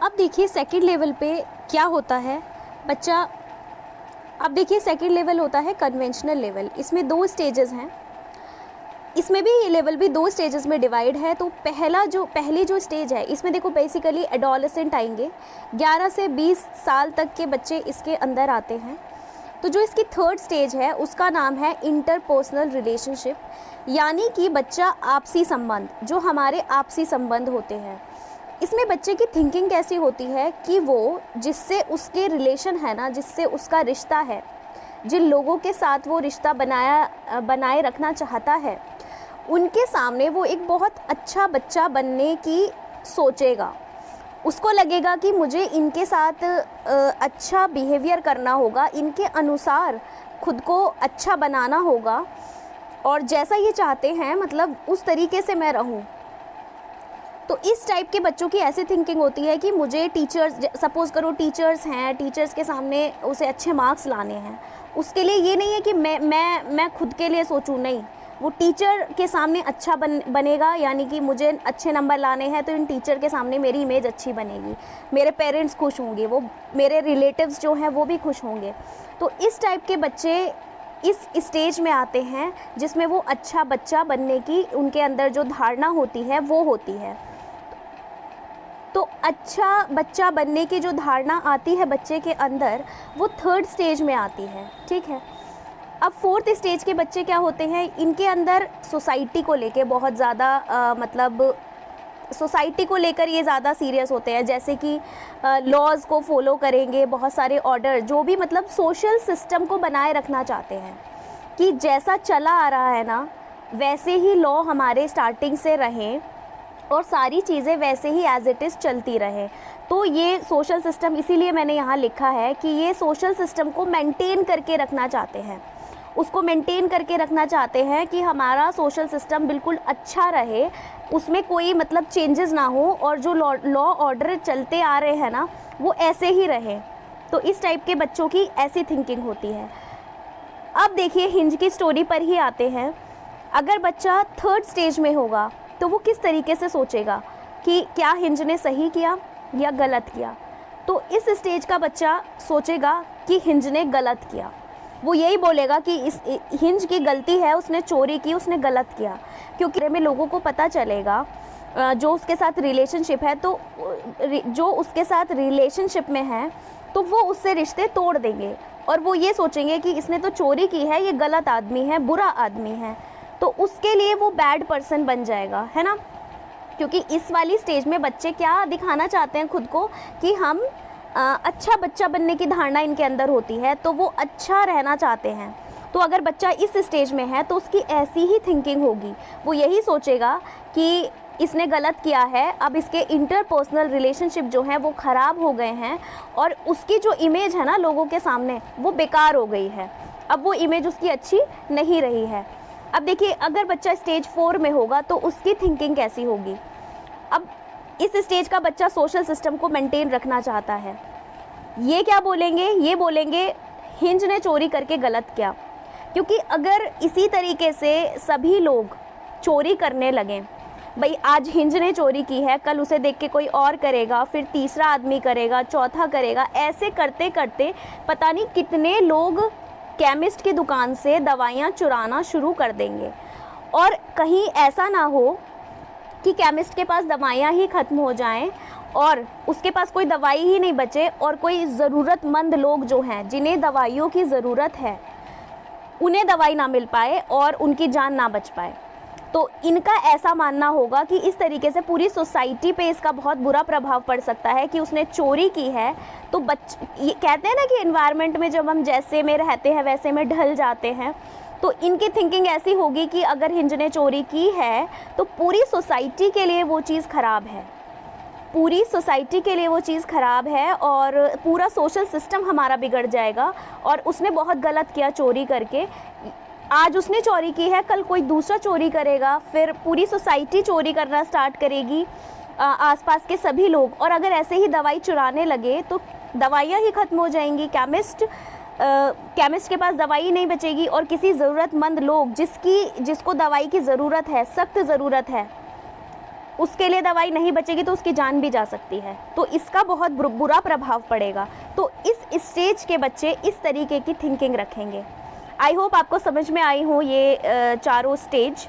अब देखिए second level पे क्या होता है बच्चा। अब देखिए सेकंड लेवल होता है कन्वेंशनल लेवल। इसमें 2 स्टेजेस हैं। इसमें भी ये लेवल भी 2 स्टेजेस में डिवाइड है। तो पहली जो स्टेज है इसमें देखो बेसिकली एडोलेसेंट आएंगे, 11 से 20 साल तक के बच्चे इसके अंदर आते हैं। तो जो इसकी थर्ड स्टेज है उसका नाम है इंटरपर्सनल रिलेशनशिप, यानी कि बच्चा आपसी संबंध, जो हमारे आपसी संबंध होते हैं। इसमें बच्चे की थिंकिंग कैसी होती है कि वो जिससे उसके रिलेशन है ना, जिससे उसका रिश्ता है, जिन लोगों के साथ वो रिश्ता बनाए रखना चाहता है, उनके सामने वो एक बहुत अच्छा बच्चा बनने की सोचेगा। उसको लगेगा कि मुझे इनके साथ अच्छा बिहेवियर करना होगा, इनके अनुसार खुद को अच्छा बनाना होगा और जैसा ये चाहते हैं मतलब उस तरीके से मैं रहूं। तो इस टाइप के बच्चों की ऐसी थिंकिंग होती है कि मुझे टीचर्स, सपोज़ करो टीचर्स हैं, टीचर्स के सामने उसे अच्छे मार्क्स लाने हैं। उसके लिए ये नहीं है कि मैं खुद के लिए सोचूं, नहीं, वो टीचर के सामने अच्छा बनेगा, यानी कि मुझे अच्छे नंबर लाने हैं तो इन टीचर के सामने मेरी इमेज अच्छी बनेगी, मेरे पेरेंट्स खुश होंगे, वो मेरे रिलेटिव्स जो हैं वो भी खुश होंगे। तो इस टाइप के बच्चे इस स्टेज में आते हैं जिसमें वो अच्छा बच्चा बनने की उनके अंदर जो धारणा होती है वो होती है। तो अच्छा बच्चा बनने की जो धारणा आती है बच्चे के अंदर, वो थर्ड स्टेज में आती है, ठीक है। अब फोर्थ स्टेज के बच्चे क्या होते हैं, इनके अंदर सोसाइटी को लेके बहुत ज़्यादा मतलब सोसाइटी को लेकर ये ज़्यादा सीरियस होते हैं, जैसे कि लॉज़ को फॉलो करेंगे, बहुत सारे ऑर्डर, जो भी मतलब सोशल सिस्टम को बनाए रखना चाहते हैं कि जैसा चला आ रहा है ना वैसे ही लॉ हमारे स्टार्टिंग से रहें और सारी चीज़ें वैसे ही एज इट इज़ चलती रहे। तो ये सोशल सिस्टम, इसीलिए मैंने यहाँ लिखा है कि ये सोशल सिस्टम को मेंटेन करके रखना चाहते हैं, उसको मेंटेन करके रखना चाहते हैं कि हमारा सोशल सिस्टम बिल्कुल अच्छा रहे, उसमें कोई मतलब चेंजेस ना हो और जो लॉ ऑर्डर चलते आ रहे हैं ना वो ऐसे ही रहे। तो इस टाइप के बच्चों की ऐसी थिंकिंग होती है। अब देखिए हिंज की स्टोरी पर ही आते हैं। अगर बच्चा थर्ड स्टेज में होगा तो वो किस तरीके से सोचेगा कि क्या हिंज ने सही किया या गलत किया। तो इस स्टेज का बच्चा सोचेगा कि हिंज ने गलत किया। वो यही बोलेगा कि इस हिंज की गलती है, उसने चोरी की, उसने गलत किया, क्योंकि में लोगों को पता चलेगा जो उसके साथ रिलेशनशिप है, तो जो उसके साथ रिलेशनशिप में है तो वो उससे रिश्ते तोड़ देंगे और वो ये सोचेंगे कि इसने तो चोरी की है, ये गलत आदमी है, बुरा आदमी है, तो उसके लिए वो बैड पर्सन बन जाएगा, है ना। क्योंकि इस वाली स्टेज में बच्चे क्या दिखाना चाहते हैं खुद को कि हम अच्छा बच्चा बनने की धारणा इनके अंदर होती है, तो वो अच्छा रहना चाहते हैं। तो अगर बच्चा इस स्टेज में है तो उसकी ऐसी ही थिंकिंग होगी, वो यही सोचेगा कि इसने गलत किया है, अब इसके इंटरपर्सनल रिलेशनशिप जो हैं वो ख़राब हो गए हैं और उसकी जो इमेज है ना लोगों के सामने वो बेकार हो गई है, अब वो इमेज उसकी अच्छी नहीं रही है। अब देखिए अगर बच्चा स्टेज 4 में होगा तो उसकी थिंकिंग कैसी होगी। अब इस स्टेज का बच्चा सोशल सिस्टम को मेंटेन रखना चाहता है। ये क्या बोलेंगे, ये बोलेंगे हिंज ने चोरी करके गलत किया, क्योंकि अगर इसी तरीके से सभी लोग चोरी करने लगें, भाई आज हिंज ने चोरी की है, कल उसे देख के कोई और करेगा, फिर तीसरा आदमी करेगा, चौथा करेगा, ऐसे करते करते पता नहीं कितने लोग केमिस्ट की दुकान से दवाइयाँ चुराना शुरू कर देंगे। और कहीं ऐसा ना हो कि केमिस्ट के पास दवाइयाँ ही ख़त्म हो जाएं और उसके पास कोई दवाई ही नहीं बचे और कोई ज़रूरतमंद लोग जो हैं जिन्हें दवाइयों की ज़रूरत है उन्हें दवाई ना मिल पाए और उनकी जान ना बच पाए। तो इनका ऐसा मानना होगा कि इस तरीके से पूरी सोसाइटी पे इसका बहुत बुरा प्रभाव पड़ सकता है कि उसने चोरी की है। तो ये कहते हैं ना कि एनवायरनमेंट में जब हम जैसे में रहते हैं वैसे में ढल जाते हैं, तो इनकी थिंकिंग ऐसी होगी कि अगर हिंज ने चोरी की है तो पूरी सोसाइटी के लिए वो चीज़ ख़राब है, पूरी सोसाइटी के लिए वो चीज़ ख़राब है और पूरा सोशल सिस्टम हमारा बिगड़ जाएगा और उसने बहुत गलत किया चोरी करके। आज उसने चोरी की है, कल कोई दूसरा चोरी करेगा, फिर पूरी सोसाइटी चोरी करना स्टार्ट करेगी, आसपास के सभी लोग। और अगर ऐसे ही दवाई चुराने लगे तो दवाइयाँ ही ख़त्म हो जाएंगी, केमिस्ट के पास दवाई नहीं बचेगी और किसी ज़रूरतमंद लोग जिसको दवाई की ज़रूरत है, सख्त ज़रूरत है, उसके लिए दवाई नहीं बचेगी तो उसकी जान भी जा सकती है, तो इसका बहुत बुरा प्रभाव पड़ेगा। तो इस स्टेज के बच्चे इस तरीके की थिंकिंग रखेंगे। आई होप आपको समझ में आई हो ये चारों स्टेज।